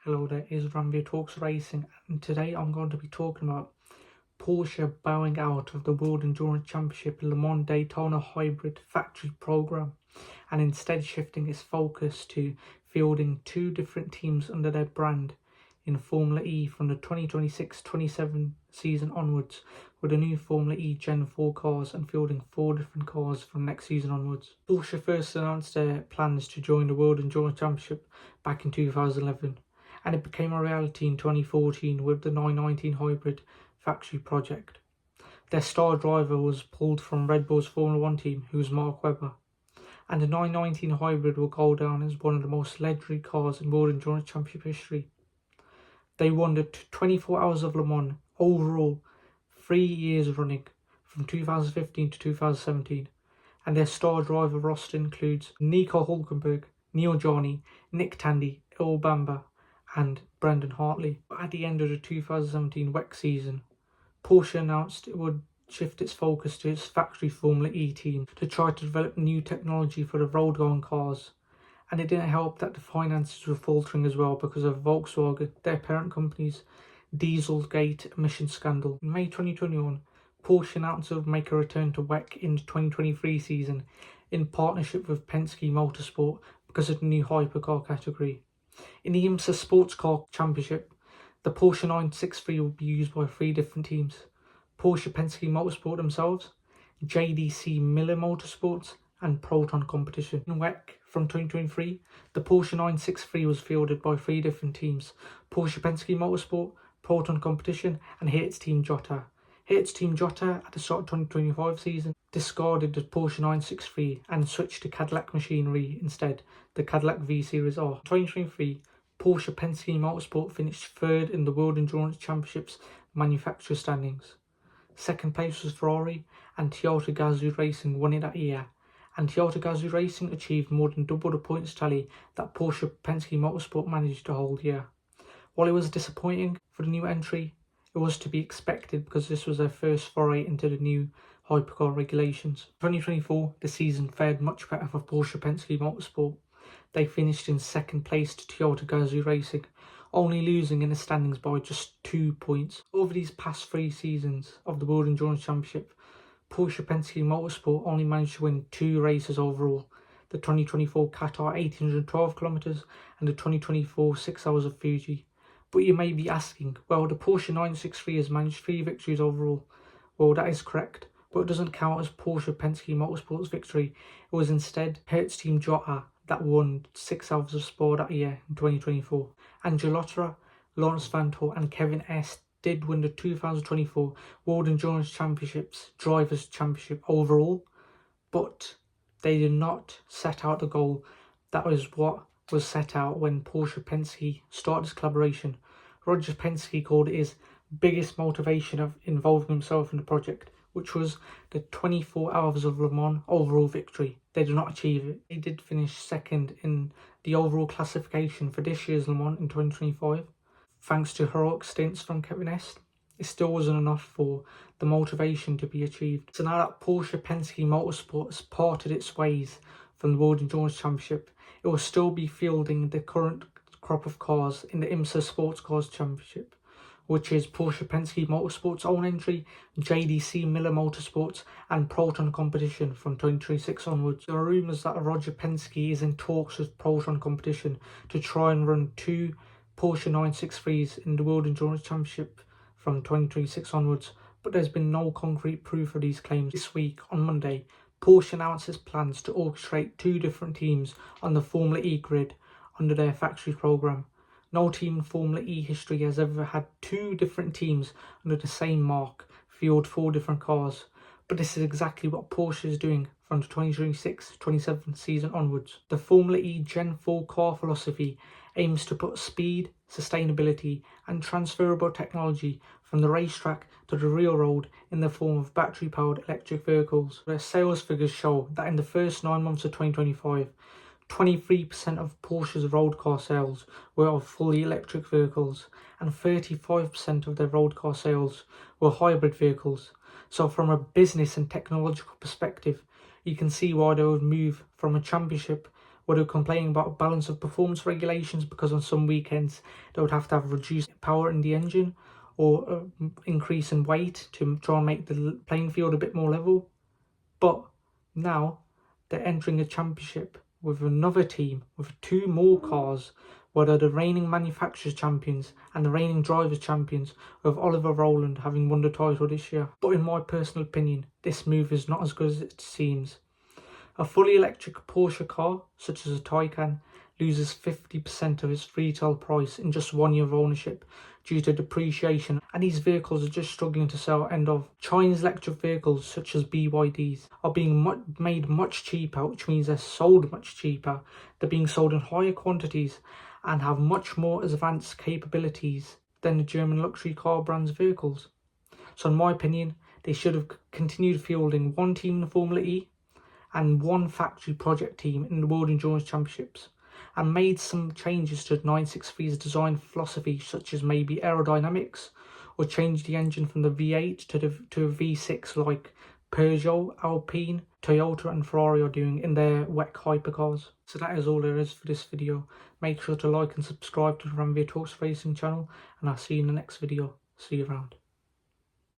Hello there, is Rambia Talks Racing, and today I'm going to be talking about Porsche bowing out of the World Endurance Championship Le Mans Daytona Hybrid Factory Program and instead shifting its focus to fielding two different teams under their brand in Formula E from the 2026-27 season onwards, with the new Formula E Gen 4 cars and fielding four different cars from next season onwards. Porsche first announced their plans to join the World Endurance Championship back in 2011, and it became a reality in 2014 with the 919 Hybrid Factory project. Their star driver was pulled from Red Bull's Formula 1 team, who was Mark Webber, and the 919 Hybrid will go down as one of the most legendary cars in World Endurance Championship history. They won the 24 Hours of Le Mans overall 3 years running, from 2015 to 2017, and their star driver roster includes Nico Hulkenberg, Neil Johnny, Nick Tandy, Earl Bamber, and Brendan Hartley. At the end of the 2017 WEC season, Porsche announced it would shift its focus to its factory Formula E team to try to develop new technology for the road-going cars. And it didn't help that the finances were faltering as well because of Volkswagen, their parent company's Dieselgate emission scandal. In May 2021, Porsche announced it would make a return to WEC in the 2023 season in partnership with Penske Motorsport because of the new hypercar category. In the IMSA Sports Car Championship, the Porsche 963 will be used by three different teams: Porsche Penske Motorsport themselves, JDC Miller Motorsports, and Proton Competition. In WEC from 2023, the Porsche 963 was fielded by three different teams: Porsche Penske Motorsport, Proton Competition, and Hertz Team Jota. Hertz Team Jota at the start of 2025 season discarded the Porsche 963 and switched to Cadillac machinery instead, the Cadillac V Series R. In 2023, Porsche Penske Motorsport finished third in the World Endurance Championships manufacturer standings. Second place was Ferrari, and Toyota Gazoo Racing won it that year. And Toyota Gazoo Racing achieved more than double the points tally that Porsche Penske Motorsport managed to hold here. While it was disappointing for the new entry, it was to be expected because this was their first foray into the new hypercar regulations. 2024, the season fared much better for Porsche Penske Motorsport. They finished in second place to Toyota Gazoo Racing, only losing in the standings by just 2 points. Over these past 3 seasons of the World Endurance Championship, Porsche Penske Motorsport only managed to win 2 races overall: the 2024 Qatar 1812 kilometers and the 2024 6 Hours of Fuji. But you may be asking, well, the Porsche 963 has managed 3 victories overall. Well, that is correct, but it doesn't count as Porsche Penske Motorsport's victory. It was instead Hertz Team Jota that won 6 Hours of Spa that year in 2024. And Jalotera, Lawrence Vanthoor and Kevin S did win the 2024 World Endurance Championships Drivers' Championship overall, but they did not set out the goal. That was what was set out when Porsche Penske started this collaboration. Roger Penske called it his biggest motivation of involving himself in the project, which was the 24 Hours of Le Mans overall victory. They did not achieve it. They did finish second in the overall classification for this year's Le Mans in 2025. Thanks to heroic stints from Kevin S, it still wasn't enough for the motivation to be achieved. So now that Porsche Penske Motorsport has parted its ways from the World Endurance Championship, it will still be fielding the current crop of cars in the IMSA Sports Cars Championship, which is Porsche Penske Motorsport's own entry, JDC Miller Motorsports, and Proton Competition from 2026 onwards. There are rumours that Roger Penske is in talks with Proton Competition to try and run 2 Porsche 963s in the World Endurance Championship from 2026 onwards, but there's been no concrete proof of these claims. This week, on Monday, Porsche announced its plans to orchestrate 2 different teams on the Formula E grid under their factory program. No team in Formula E history has ever had 2 different teams under the same mark field 4 different cars, but this is exactly what Porsche is doing from the 2026-27 season onwards. The Formula E Gen 4 car philosophy aims to put speed, sustainability and transferable technology from the racetrack to the real road in the form of battery-powered electric vehicles. Their sales figures show that in the first 9 months of 2025, 23% of Porsche's road car sales were of fully electric vehicles, and 35% of their road car sales were hybrid vehicles. So from a business and technological perspective, you can see why they would move from a championship where they were complaining about balance of performance regulations because on some weekends they would have to have reduced power in the engine or increase in weight to try and make the playing field a bit more level. But now they're entering a championship with another team with 2 more cars, where they're the reigning manufacturers champions and the reigning drivers champions, with Oliver Rowland having won the title this year. But in my personal opinion, this move is not as good as it seems. A fully electric Porsche car, such as a Taycan, loses 50% of its retail price in just 1 year of ownership due to depreciation, and these vehicles are just struggling to sell. End of. Chinese electric vehicles such as BYDs are being made much cheaper, which means they're sold much cheaper. They're being sold in higher quantities and have much more advanced capabilities than the German luxury car brands' vehicles. So in my opinion, they should have continued fielding 1 team in the Formula E and 1 factory project team in the World Endurance Championships, and made some changes to 963's design philosophy, such as maybe aerodynamics, or change the engine from the V8 to a V6 like Peugeot, Alpine, Toyota and Ferrari are doing in their WEC hypercars. So that is all there is for this video. Make sure to like and subscribe to the Ranveer Talks Racing channel, and I'll see you in the next video. See you around.